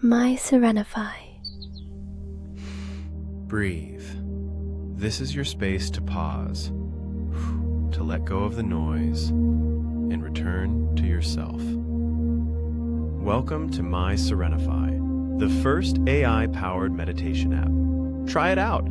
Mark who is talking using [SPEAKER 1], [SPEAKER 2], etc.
[SPEAKER 1] MySerenify.
[SPEAKER 2] Breathe. This is your space to pause, to let go of the noise, and return to yourself. Welcome to MySerenify, the first AI-powered meditation app. Try it out.